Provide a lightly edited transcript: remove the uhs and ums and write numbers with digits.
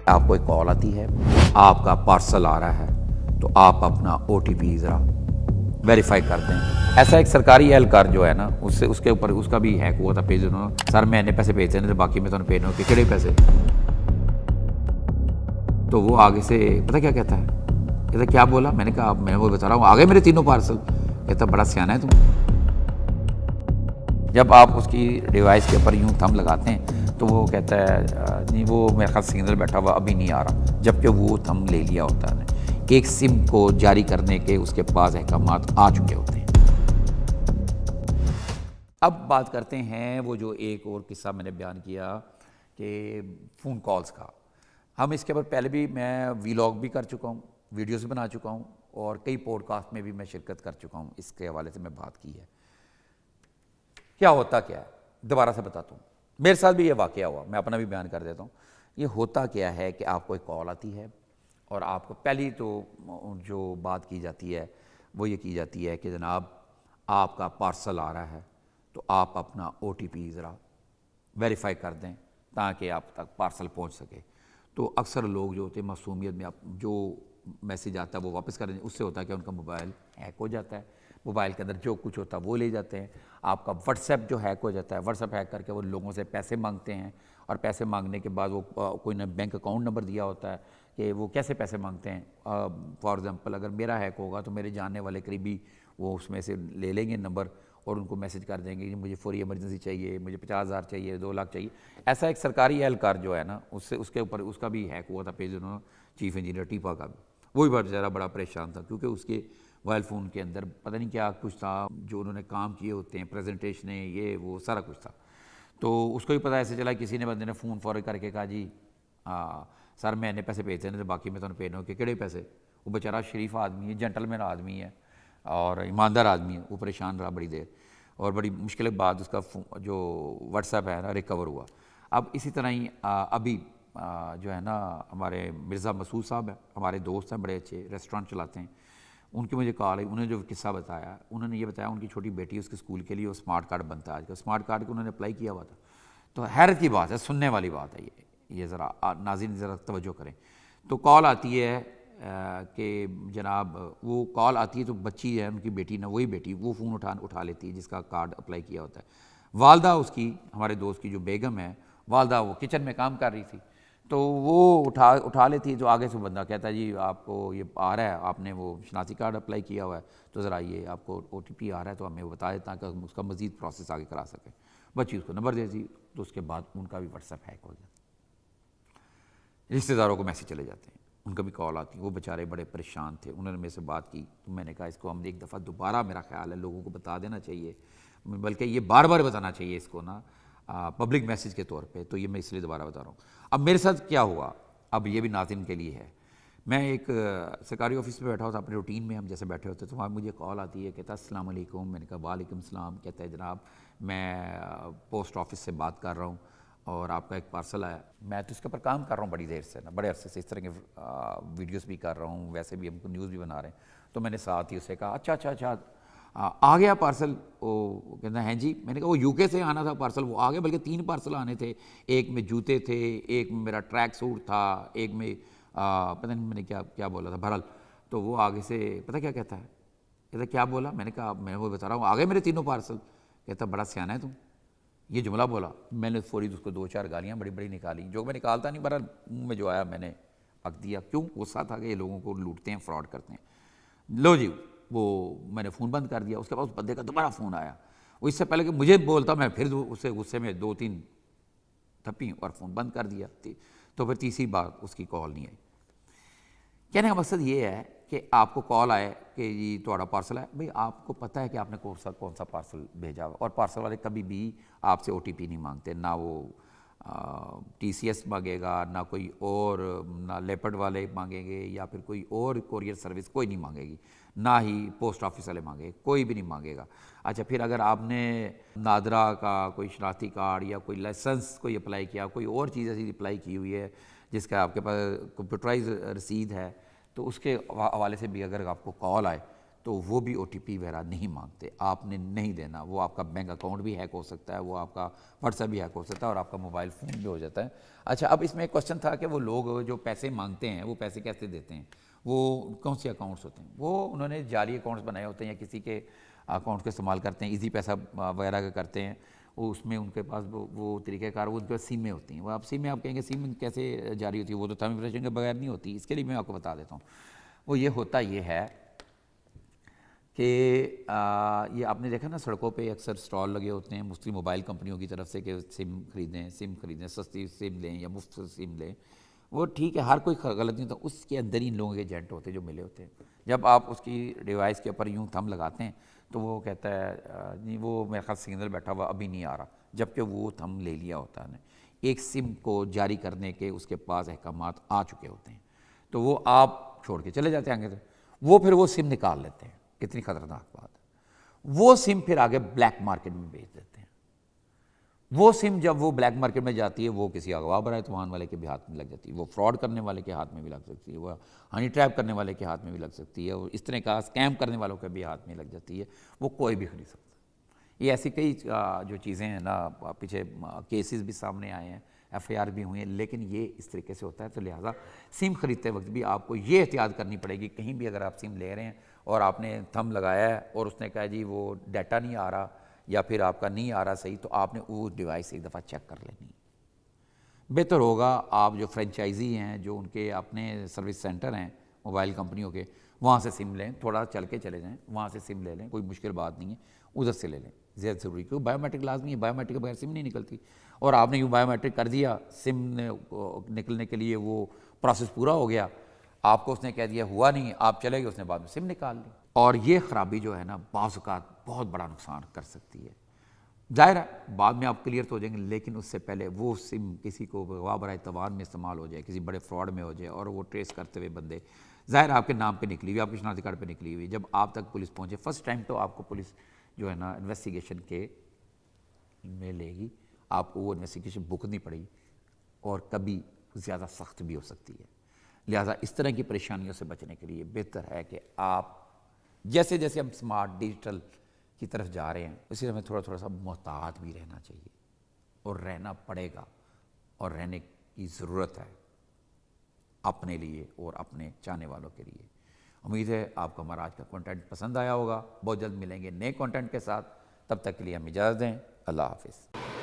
آپ کو ایک کال آتی ہے, آپ کا پارسل آ رہا ہے تو آپ اپنا OTP ذرا ویریفائی کر دیں. ایسا ایک سرکاری اہلکار جو ہے نا, اس کے اوپر اس کا بھی ہیک ہوا تھا پیج. انہوں نے سر میں نے پیسے بھیجے نہیں, باقی میں تو بھیجنا ہوں کہ کہڑے پیسے. تو وہ آگے سے پتہ کیا کہتا ہے, کہتا کیا بولا. میں نے کہا میں وہ بتا رہا ہوں, آگے میرے تینوں پارسل. کہتا بڑا سیانا ہے تم. جب آپ اس کی ڈیوائس کے اوپر یوں تھم لگاتے ہیں تو وہ کہتا ہے نہیں وہ میرے خیال سگنل بیٹھا ہوا ابھی نہیں آ رہا, جبکہ وہ تھم لے لیا ہوتا ہے. ایک سم کو جاری کرنے کے اس کے پاس احکامات آ چکے ہوتے ہیں. اب بات کرتے ہیں وہ جو ایک اور قصہ میں نے بیان کیا کہ فون کالز کا. ہم اس کے اوپر پہلے بھی میں ویلاگ بھی کر چکا ہوں, ویڈیوز بھی بنا چکا ہوں, اور کئی پوڈ کاسٹ میں بھی میں شرکت کر چکا ہوں. اس کے حوالے سے میں بات کی ہے. کیا ہوتا کیا ہے دوبارہ سے بتاتا ہوں. میرے ساتھ بھی یہ واقعہ ہوا, میں اپنا بھی بیان کر دیتا ہوں. یہ ہوتا کیا ہے کہ آپ کو ایک کال آتی ہے اور آپ کو پہلی تو جو بات کی جاتی ہے وہ یہ کی جاتی ہے کہ جناب آپ کا پارسل آ رہا ہے تو آپ اپنا OTP ذرا ویریفائی کر دیں تاکہ آپ تک پارسل پہنچ سکے. تو اکثر لوگ جو ہوتے ہیں معصومیت میں جو میسیج آتا ہے وہ واپس کر دیں. اس سے ہوتا ہے کہ ان کا موبائل ہیک ہو جاتا ہے, موبائل کے اندر جو کچھ ہوتا ہے وہ لے جاتے ہیں. آپ کا واٹس ایپ جو ہیک ہو جاتا ہے, واٹس ایپ ہیک کر کے وہ لوگوں سے پیسے مانگتے ہیں, اور پیسے مانگنے کے بعد وہ کوئی نہ بینک اکاؤنٹ نمبر دیا ہوتا ہے کہ وہ کیسے پیسے مانگتے ہیں. فار ایگزامپل اگر میرا ہیک ہوگا تو میرے جاننے والے قریبی وہ اس میں سے لے لیں گے نمبر اور ان کو میسج کر دیں گے کہ مجھے فوری ایمرجنسی چاہیے, مجھے 50,000 چاہیے, 2 لاکھ چاہیے. ایسا ایک سرکاری اہلکار جو ہے نا, اس کے اوپر اس کا بھی ہیک ہوا تھا پیج. انہوں نے چیف انجینئر ٹیپا کا بھی, وہ بھی بیچارہ بڑا پریشان تھا کیونکہ اس کے موبائل فون کے اندر پتہ نہیں کیا کچھ تھا جو انہوں نے کام کیے ہوتے ہیں, پریزنٹیشنیں, یہ وہ سارا کچھ تھا. تو اس کو بھی پتہ ایسے چلا, کسی نے بندے نے فون فوراً کر کے کہا جی سر میں نے پیسے بھیجے نہیں, باقی میں تو بھیجنا ہوں کہ کہڑے پیسے. وہ بیچارہ شریف آدمی ہے, جینٹلمین آدمی ہے اور ایماندار آدمی ہے. وہ پریشان رہا بڑی دیر اور بڑی مشکل کے بعد اس کا جو واٹس ایپ ہے نا ریکور ہوا. اب اسی طرح ہی ابھی جو ہے نا ہمارے مرزا مسعود صاحب ہیں, ہمارے دوست ہیں, بڑے اچھے ریسٹورانٹ چلاتے ہیں. ان کی مجھے کال آئی, انہوں نے جو قصہ بتایا, انہوں نے یہ بتایا ان کی چھوٹی بیٹی اس کے اسکول کے لیے وہ اسمارٹ کارڈ بنتا ہے آج کل. اسمارٹ کارڈ کو انہوں نے اپلائی کیا ہوا تھا. تو حیرت کی بات ہے, سننے والی بات ہے یہ ذرا ناظرین ذرا توجہ کریں. تو کال آتی ہے کہ جناب وہ کال آتی ہے تو بچی ہے ان کی بیٹی نا, وہی بیٹی وہ فون اٹھا لیتی ہے جس کا کارڈ اپلائی کیا ہوتا ہے. والدہ اس کی, ہمارے دوست کی جو بیگم ہے, والدہ وہ کچن میں کام کر رہی تھی. تو وہ اٹھا لیتی. جو آگے سے بندہ کہتا ہے جی آپ کو یہ آ رہا ہے, آپ نے وہ شناختی کارڈ اپلائی کیا ہوا ہے تو ذرا یہ آپ کو OTP آ رہا ہے تو ہمیں وہ بتا دیں تاکہ ہم اس کا مزید پروسیس آگے کرا سکیں. بچی اس کو نمبر دے دی تو اس کے بعد ان کا بھی واٹس ایپ ہیک ہو جاتا ہے. رشتہ داروں کو میسج چلے جاتے ہیں, ان کا بھی کال آتی ہے. وہ بیچارے بڑے پریشان تھے, انہوں نے میرے سے بات کی تو میں نے کہا اس کو ہم ایک دفعہ دوبارہ میرا خیال ہے لوگوں کو بتا دینا چاہیے, بلکہ یہ بار بار بتانا چاہیے اس کو نا پبلک میسج کے طور پہ. تو یہ میں اس لیے دوبارہ بتا رہا ہوں. اب میرے ساتھ کیا ہوا, اب یہ بھی ناظرین کے لیے ہے. میں ایک سرکاری آفس میں بیٹھا ہوتا اپنے روٹین میں, ہم جیسے بیٹھے ہوتے تو وہاں مجھے کال آتی ہے, کہتا السلام علیکم. میں نے کہا وعلیکم السلام. کہتا ہے جناب میں پوسٹ آفس سے بات کر رہا ہوں اور آپ کا ایک پارسل آیا. میں تو اس کے اوپر کام کر رہا ہوں بڑی دیر سے نا, بڑے عرصے سے اس طرح کے ویڈیوز بھی کر رہا ہوں, ویسے بھی ہم کو نیوز بھی بنا رہے ہیں. تو میں نے ساتھ ہی اسے کہا اچھا آ گیا پارسل. وہ کہتا ہے جی. میں نے کہا وہ UK سے آنا تھا پارسل, وہ آ گیا, بلکہ 3 پارسل آنے تھے. ایک میں جوتے تھے, ایک میں میرا ٹریک سوٹ تھا, ایک میں پتہ نہیں میں نے کیا بولا تھا بہرحال. تو وہ آگے سے پتہ کیا کہتا ہے, کہتا کیا بولا. میں نے کہا میں وہ بتا رہا ہوں, آ گئے میرے تینوں پارسل. کہتا بڑا سیانا ہے تم. یہ جملہ بولا. میں نے فوری اس کو 2-4 گالیاں بڑی نکالی, جو میں نکالتا نہیں, بہرحال منہ میں جو آیا میں نے پک دیا. کیوں, غصہ تھا کہ یہ لوگوں کو لوٹتے ہیں, فراڈ کرتے ہیں. لو جی, وہ میں نے فون بند کر دیا. اس کے بعد اس بندے کا دوبارہ فون آیا. وہ اس سے پہلے کہ مجھے بولتا, میں پھر اسے غصے میں 2-3 تھپی اور فون بند کر دیا. تو پھر تیسری بار اس کی کال نہیں آئی. کہنے کا مقصد یہ ہے کہ آپ کو کال آئے کہ جی تھوڑا پارسل ہے, بھئی آپ کو پتہ ہے کہ آپ نے کون سا پارسل بھیجا ہوا, اور پارسل والے کبھی بھی آپ سے OTP نہیں مانگتے, نہ وہ TCS مانگے گا, نہ کوئی اور, نہ لیپرڈ والے مانگیں گے, یا پھر کوئی اور کوریئر سروس کوئی نہیں مانگے گی, نہ ہی پوسٹ آفس والے مانگے, کوئی بھی نہیں مانگے گا. اچھا پھر اگر آپ نے نادرا کا کوئی شناختی کارڈ یا کوئی لائسنس کوئی اپلائی کیا, کوئی اور چیز ایسی اپلائی کی ہوئی ہے جس کا آپ کے پاس کمپیوٹرائز رسید ہے, تو اس کے حوالے سے بھی اگر آپ کو کال آئے تو وہ بھی او ٹی پی وغیرہ نہیں مانگتے، آپ نے نہیں دینا. وہ آپ کا بینک اکاؤنٹ بھی ہیک ہو سکتا ہے، وہ آپ کا واٹس ایپ بھی ہیک ہو سکتا ہے، اور آپ کا موبائل فون بھی ہو جاتا ہے. اچھا، اب اس میں ایک کوشچن تھا کہ وہ لوگ جو پیسے مانگتے ہیں وہ پیسے کیسے دیتے ہیں، وہ کون سے اکاؤنٹس ہوتے ہیں؟ وہ انہوں نے جعلی اکاؤنٹس بنائے ہوتے ہیں یا کسی کے اکاؤنٹ کا استعمال کرتے ہیں، ایزی پیسہ وغیرہ کا کرتے ہیں. وہ اس میں ان کے پاس وہ طریقہ کار، وہ ان کے پاس سیمیں ہوتی ہیں. وہ آپ سیمیں، آپ کہیں گے سیم کیسے جاری ہوتی ہے؟ وہ تو تھم امپریشن کے بغیر نہیں ہوتی. اس کے لیے میں آپ کو بتا دیتا ہوں. وہ یہ ہوتا یہ ہے کہ یہ آپ نے دیکھا نا سڑکوں پہ اکثر سٹال لگے ہوتے ہیں مختلف موبائل کمپنیوں کی طرف سے کہ سم خریدیں، سستی سم لیں یا مفت سم لیں. وہ ٹھیک ہے، ہر کوئی غلط نہیں ہوتا. اس کے اندر ہی لوگوں کے ایجنٹ ہوتے ہیں جو ملے ہوتے ہیں. جب آپ اس کی ڈیوائس کے اوپر یوں تھم لگاتے ہیں تو وہ کہتا ہے نہیں، وہ میرے خیال سگنل بیٹھا ہوا ابھی نہیں آ رہا، جبکہ وہ تھم لے لیا ہوتا ہے. ایک سم کو جاری کرنے کے اس کے پاس احکامات آ چکے ہوتے ہیں، تو وہ آپ چھوڑ کے چلے جاتے ہیں آگے سے. وہ پھر وہ سم نکال لیتے ہیں. کتنی خطرناک بات ہے. وہ سم پھر آگے بلیک مارکیٹ میں بیچ دیتے ہیں. وہ سم جب وہ بلیک مارکیٹ میں جاتی ہے، وہ کسی اغوا برائے توان والے کے بھی ہاتھ میں لگ جاتی ہے، وہ فراڈ کرنے والے کے ہاتھ میں بھی لگ سکتی ہے، وہ ہنی ٹریپ کرنے والے کے ہاتھ میں بھی لگ سکتی ہے، اور اس طرح کا اسکیم کرنے والوں کے بھی ہاتھ میں لگ جاتی ہے. وہ کوئی بھی خرید سکتا ہے. یہ ایسی کئی جو چیزیں ہیں نا، پیچھے کیسز بھی سامنے آئے ہیں، ایف آئی آر بھی ہوئی ہیں، لیکن یہ اس طریقے سے ہوتا ہے. تو لہٰذا سم خریدتے وقت بھی آپ کو یہ احتیاط کرنی پڑے گی. کہیں بھی اگر آپ سم لے رہے ہیں اور آپ نے تھم لگایا ہے اور اس نے کہا جی وہ ڈیٹا نہیں آ رہا یا پھر آپ کا نہیں آ رہا صحیح، تو آپ نے وہ ڈیوائس ایک دفعہ چیک کر لینی. بہتر ہوگا آپ جو فرینچائزی ہیں، جو ان کے اپنے سروس سینٹر ہیں موبائل کمپنیوں کے، وہاں سے سم لیں. تھوڑا چل کے چلے جائیں، وہاں سے سم لے لیں، کوئی مشکل بات نہیں ہے، ادھر سے لے لیں. زیادہ ضروری، کیونکہ بایو میٹرک لازمی ہے، بایو میٹرک کے بغیر سم نہیں نکلتی. اور آپ نے یوں بایو میٹرک کر دیا، سم نکلنے کے لیے وہ پروسیس پورا ہو گیا، آپ کو اس نے کہہ دیا ہوا نہیں، آپ چلے گئے، اس نے بعد میں سم نکال لی. اور یہ خرابی جو ہے نا بعض اوقات بہت بڑا نقصان کر سکتی ہے. ظاہر ہے بعد میں آپ کلیئر تو ہو جائیں گے، لیکن اس سے پہلے وہ سم کسی کو اغوا برائے توان میں استعمال ہو جائے، کسی بڑے فراڈ میں ہو جائے، اور وہ ٹریس کرتے ہوئے بندے ظاہر آپ کے نام پہ نکلی ہوئی، آپ کی شناختی کارڈ پہ نکلی ہوئی، جب آپ تک پولیس پہنچے فرسٹ ٹائم تو آپ کو پولیس جو ہے نا انویسٹیگیشن کے میں لے گی، آپ کو وہ انویسٹیگیشن بکنی پڑے گی، اور کبھی زیادہ سخت بھی ہو سکتی ہے. لہٰذا اس طرح کی پریشانیوں سے بچنے کے لیے بہتر ہے کہ آپ جیسے جیسے ہم اسمارٹ ڈیجیٹل کی طرف جا رہے ہیں، اسی طرح ہمیں تھوڑا سا محتاط بھی رہنا چاہیے، اور رہنا پڑے گا، اور رہنے کی ضرورت ہے اپنے لیے اور اپنے چاہنے والوں کے لیے. امید ہے آپ کو ہمارا آج کا کنٹینٹ پسند آیا ہوگا. بہت جلد ملیں گے نئے کنٹینٹ کے ساتھ، تب تک کے لیے ہم اجازت دیں. اللہ حافظ.